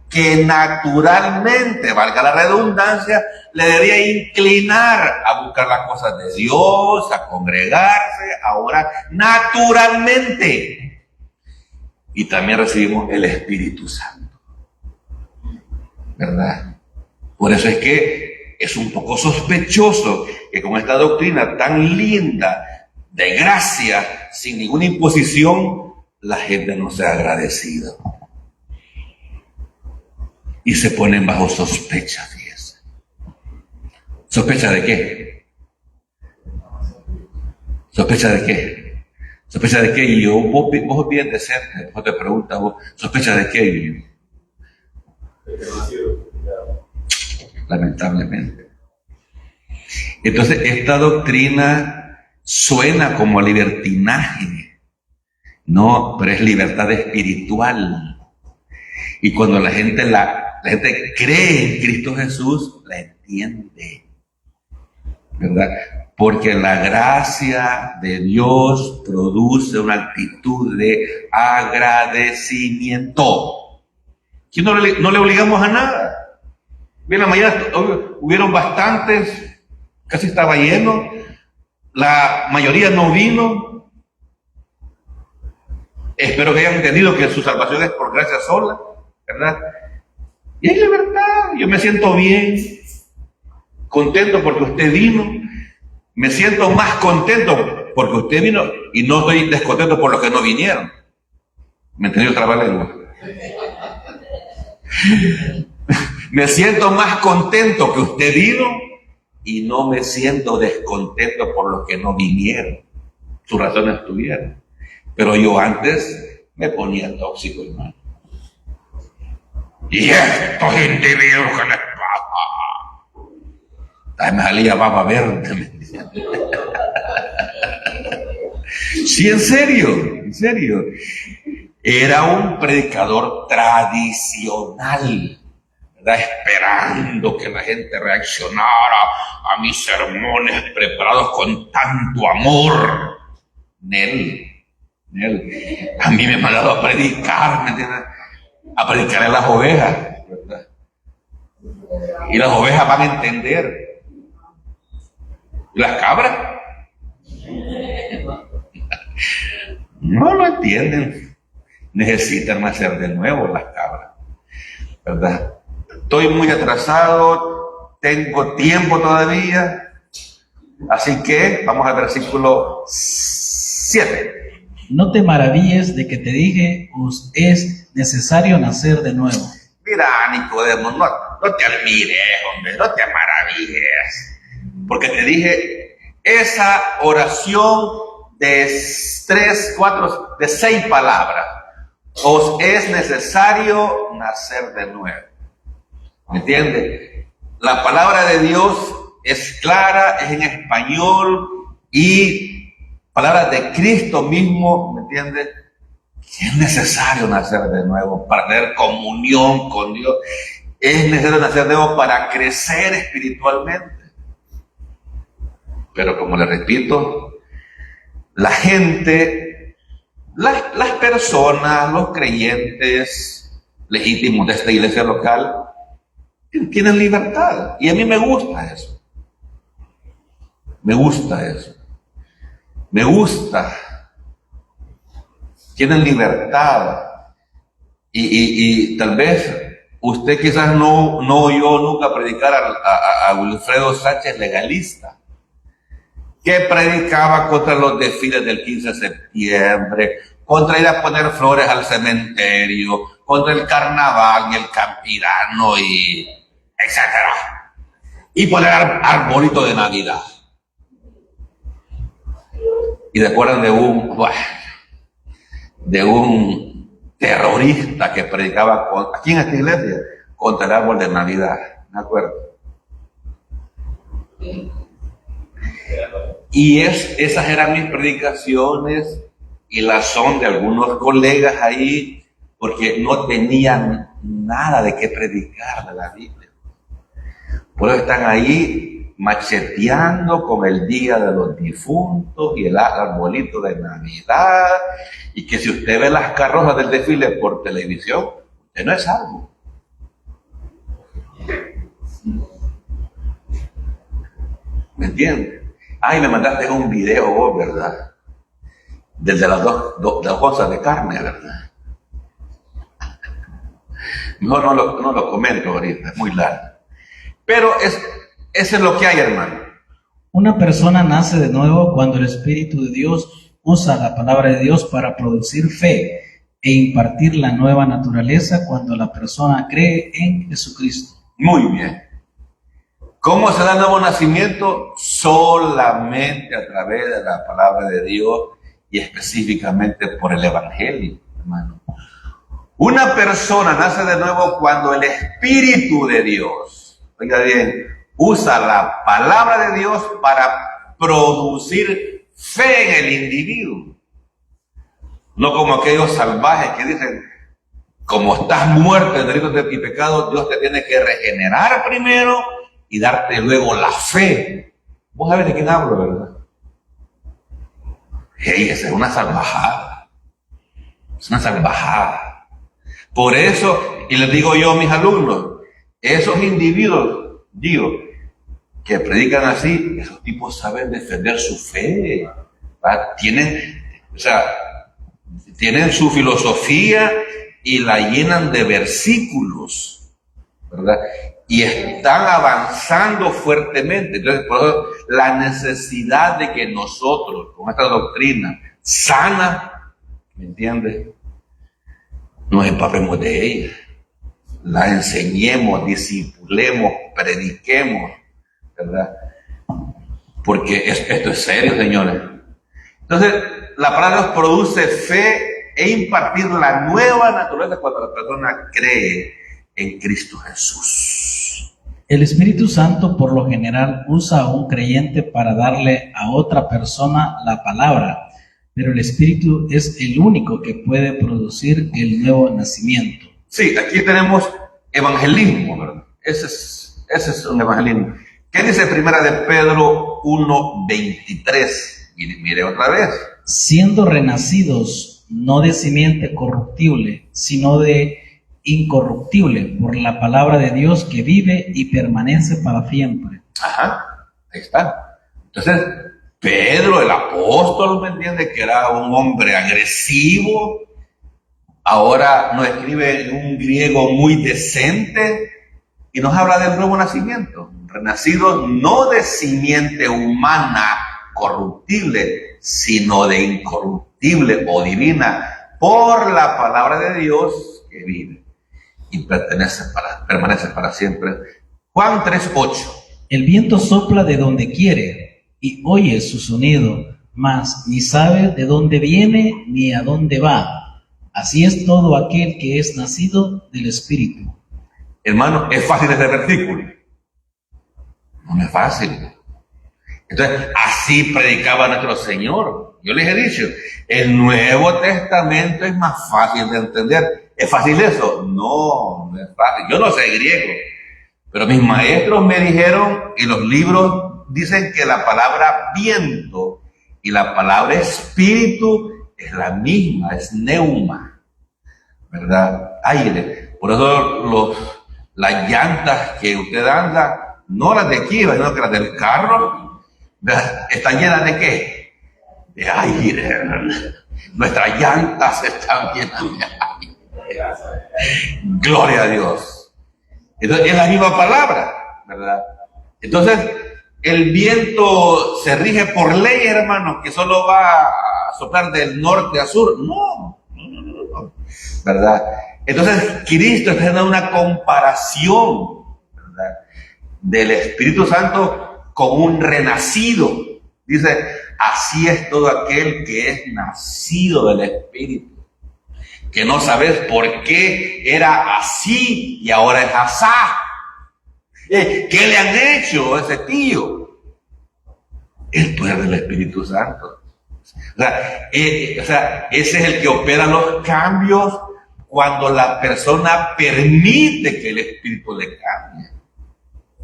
que naturalmente, valga la redundancia, le debía inclinar a buscar las cosas de Dios, a congregarse, a orar naturalmente. Y también recibimos el Espíritu Santo, ¿verdad? Por eso es que es un poco sospechoso que con esta doctrina tan linda, de gracia, sin ninguna imposición, la gente no sea agradecida. Y se ponen bajo sospecha, fíjese. ¿Sospecha de qué? ¿Sospecha de qué? ¿Sospecha de qué? Y yo, vos bien de ser, después te preguntas vos, ¿sospecha de qué? Lamentablemente. Entonces, esta doctrina suena como libertinaje. No, pero es libertad espiritual. Y cuando la gente cree en Cristo Jesús, la entiende, ¿verdad? Porque la gracia de Dios produce una actitud de agradecimiento. Que no le obligamos a nada. Bien, la mañana hubieron bastantes, casi estaba lleno, la mayoría no vino. Espero que hayan entendido que su salvación es por gracia sola, ¿verdad? Y hay libertad, yo me siento bien, contento porque usted vino, me siento más contento porque usted vino y no estoy descontento por los que no vinieron. ¿Me entendió otra lengua? Me siento más contento que usted vino y no me siento descontento por los que no vinieron. Sus razones tuvieron. Pero yo antes me ponía tóxico, hermano. Y estos individuos que les pasa. Me salía baba verde, me decían. Sí, en serio. Era un predicador tradicional, ¿verdad? Esperando que la gente reaccionara a mis sermones preparados con tanto amor. Nel. A mí me ha mandado a predicar, ¿me entiendes? A predicar a las ovejas, ¿verdad? Y las ovejas van a entender. ¿Y las cabras? No lo entienden. Necesitan nacer de nuevo las cabras, ¿verdad? Estoy muy atrasado, tengo tiempo todavía, así que vamos al versículo 7. No te maravilles de que te dije, os es necesario nacer de nuevo. Mira, Nicodemo, no te admires, hombre, no te maravilles, porque te dije, esa oración de 6 palabras, os es necesario nacer de nuevo. ¿Me entiende? La palabra de Dios es clara, es en español y palabra de Cristo mismo, ¿me entiende? Es necesario nacer de nuevo para tener comunión con Dios. Es necesario nacer de nuevo para crecer espiritualmente. Pero como le repito, la gente, las personas, los creyentes legítimos de esta iglesia local, tienen libertad. Y a mí me gusta eso. Me gusta eso. Me gusta. Tienen libertad. Y tal vez usted quizás no oyó nunca predicar a Wilfredo Sánchez legalista, que predicaba contra los desfiles del 15 de septiembre, contra ir a poner flores al cementerio, contra el carnaval y el campirano y etcétera, y poner arbolito de Navidad. Y recuerdan de un terrorista que predicaba aquí en esta iglesia contra el árbol de Navidad, ¿me acuerdo? Y esas eran mis predicaciones y las son de algunos colegas ahí, porque no tenían nada de qué predicar de la Biblia. Por eso están ahí macheteando con el Día de los Difuntos y el arbolito de Navidad, y que si usted ve las carrozas del desfile por televisión, usted no es salvo. ¿Me entiende? Ay, me mandaste un video vos, ¿verdad? Desde las dos cosas de carne, ¿verdad? Mejor no lo comento ahorita, es muy largo. Pero eso es lo que hay, hermano. Una persona nace de nuevo cuando el Espíritu de Dios usa la palabra de Dios para producir fe e impartir la nueva naturaleza cuando la persona cree en Jesucristo. Muy bien. ¿Cómo se da el nuevo nacimiento? Solamente a través de la palabra de Dios y específicamente por el Evangelio, hermano. Una persona nace de nuevo cuando el Espíritu de Dios, oiga bien, usa la palabra de Dios para producir fe en el individuo. No como aquellos salvajes que dicen, como estás muerto en delitos y pecados, Dios te tiene que regenerar primero y darte luego la fe. Vos sabés de quién hablo, ¿verdad? Hey, esa es una salvajada. Es una salvajada. Por eso, y les digo yo a mis alumnos, esos individuos, que predican así, esos tipos saben defender su fe. Tienen su filosofía y la llenan de versículos, ¿verdad? Y están avanzando fuertemente. Entonces, por eso, la necesidad de que nosotros, con esta doctrina sana, ¿me entiendes?, nos empapemos de ella, la enseñemos, discipulemos, prediquemos, ¿verdad? Porque esto es serio, señores. Entonces, la palabra Dios produce fe e impartir la nueva naturaleza cuando la persona cree en Cristo Jesús. El Espíritu Santo por lo general usa a un creyente para darle a otra persona la palabra, pero el Espíritu es el único que puede producir el nuevo nacimiento. Sí, aquí tenemos evangelismo, ¿verdad? Ese es un evangelismo. ¿Qué dice Primera de Pedro 1:23? Mire otra vez. Siendo renacidos, no de simiente corruptible, sino de incorruptible, por la palabra de Dios que vive y permanece para siempre. Ajá, ahí está. Entonces, Pedro, el apóstol, ¿me entiende? Que era un hombre agresivo. Ahora nos escribe en un griego muy decente y nos habla del nuevo nacimiento. Renacido no de simiente humana corruptible, sino de incorruptible o divina, por la palabra de Dios que vive y permanece para siempre. Juan 3:8. El viento sopla de donde quiere y oye su sonido, mas ni sabe de dónde viene ni a dónde va. Así es todo aquel que es nacido del Espíritu. Hermano, ¿es fácil este versículo? No es fácil. Entonces, así predicaba nuestro Señor. Yo les he dicho, el Nuevo Testamento es más fácil de entender. ¿Es fácil eso? No, no es fácil. Yo no sé griego, pero mis maestros me dijeron, y los libros dicen que la palabra viento y la palabra espíritu es la misma, es neuma, ¿verdad? Aire. Por eso las llantas que usted anda, no las de aquí, sino que las del carro, ¿verdad? ¿Están llenas de qué? De aire. Nuestras llantas están llenas de aire. Gloria a Dios. Entonces, es la misma palabra, ¿verdad? Entonces, el viento se rige por ley, hermanos, que solo va a soplar del norte a sur. No, ¿verdad? Entonces, Cristo está haciendo una comparación, ¿verdad?, del Espíritu Santo con un renacido. Dice, así es todo aquel que es nacido del Espíritu. Que no sabes por qué era así y ahora es asá. ¿Qué le han hecho a ese tío? El poder del Espíritu Santo. O sea, ese es el que opera los cambios cuando la persona permite que el Espíritu le cambie.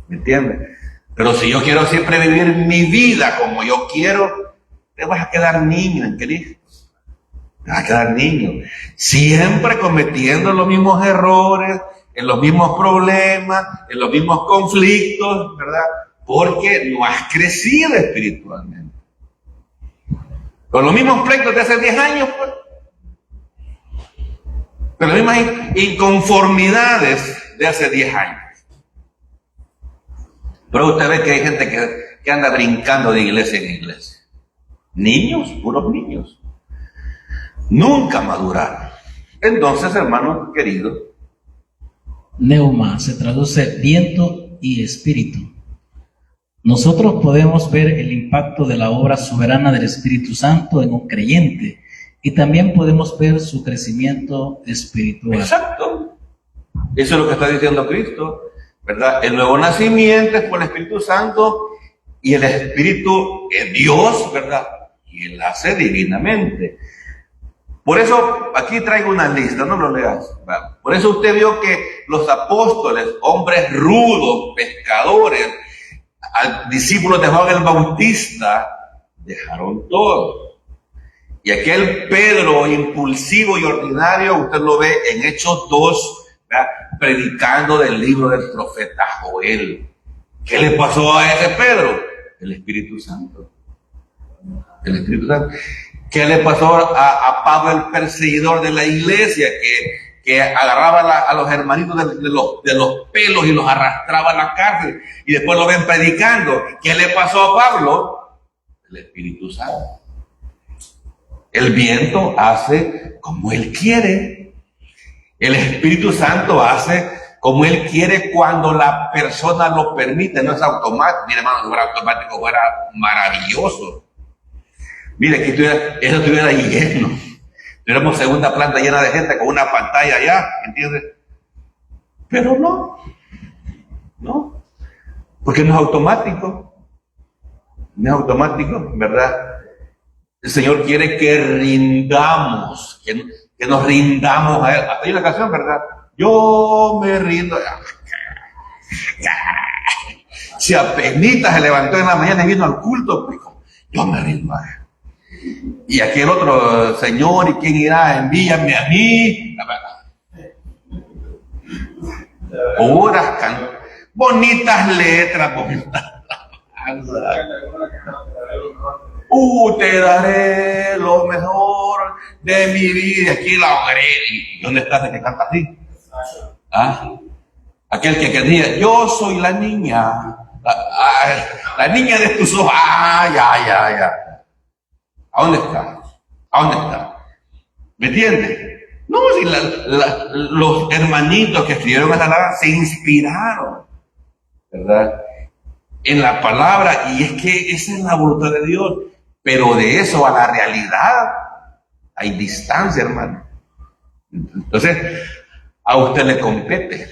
¿Me entiendes? Pero si yo quiero siempre vivir mi vida como yo quiero, te vas a quedar niño en Cristo. Te vas a quedar niño. Siempre cometiendo los mismos errores, en los mismos problemas, en los mismos conflictos, ¿verdad? Porque no has crecido espiritualmente. Con los mismos pleitos de hace 10 años, pues. Con las mismas inconformidades de hace 10 años. Pero usted ve que hay gente que anda brincando de iglesia en iglesia. Niños, puros niños. Nunca maduraron. Entonces, hermanos queridos, Neuma se traduce viento y espíritu. Nosotros podemos ver el impacto de la obra soberana del Espíritu Santo en un creyente y también podemos ver su crecimiento espiritual. Exacto. Eso es lo que está diciendo Cristo, ¿verdad? El nuevo nacimiento es por el Espíritu Santo y el Espíritu es Dios, ¿verdad? Y Él hace divinamente. Por eso, aquí traigo una lista, no lo leas. ¿Verdad? Por eso usted vio que los apóstoles, hombres rudos, pescadores, discípulos de Juan el Bautista, dejaron todo. Y aquel Pedro impulsivo y ordinario, usted lo ve en Hechos 2, ¿verdad?, predicando del libro del profeta Joel. ¿Qué le pasó a ese Pedro? El Espíritu Santo. El Espíritu Santo. ¿Qué le pasó a Pablo, el perseguidor de la iglesia, que agarraba a los hermanitos de los pelos y los arrastraba a la cárcel y después lo ven predicando? ¿Qué le pasó a Pablo? El Espíritu Santo. El viento hace como Él quiere. El Espíritu Santo hace como Él quiere cuando la persona lo permite. No es automático. Mire, hermano, si fuera automático fuera maravilloso. Mire, que eso estuviera lleno. Tuviéramos segunda planta llena de gente con una pantalla allá, ¿entiendes? Pero no. Porque no es automático. No es automático, ¿verdad? El Señor quiere que rindamos, que nos rindamos a Él. Hasta hay una canción, ¿verdad? Yo me rindo. Si apenas se levantó en la mañana y vino al culto, dijo, yo me rindo a Él. Y aquel otro, Señor, ¿y quién irá? Envíame a mí. Puras bonitas letras, bonitas. te daré lo mejor de mi vida. Aquí la hogaré. ¿Y dónde está el que canta así? ¿Ah? Aquel que decía, yo soy la niña, la niña de tus ojos. Ya. ¿A dónde está? ¿A dónde está? ¿Me entiendes? No, si los hermanitos que escribieron esa palabra se inspiraron, ¿verdad? En la palabra, y es que esa es la voluntad de Dios, pero de eso a la realidad hay distancia, hermano. Entonces, a usted le compete,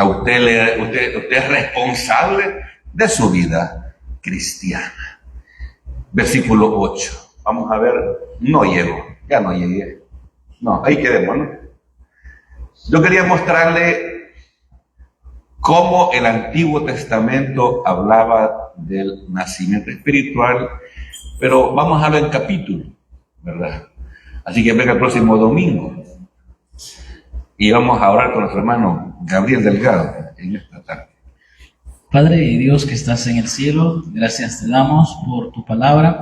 usted es responsable de su vida cristiana. Versículo 8. Vamos a ver, ya no llegué. No, ahí quedémonos. Yo quería mostrarle cómo el Antiguo Testamento hablaba del nacimiento espiritual, pero vamos a verlo en capítulo, ¿verdad? Así que venga el próximo domingo y vamos a orar con nuestro hermano Gabriel Delgado en esta tarde. Padre y Dios que estás en el cielo, gracias te damos por tu palabra.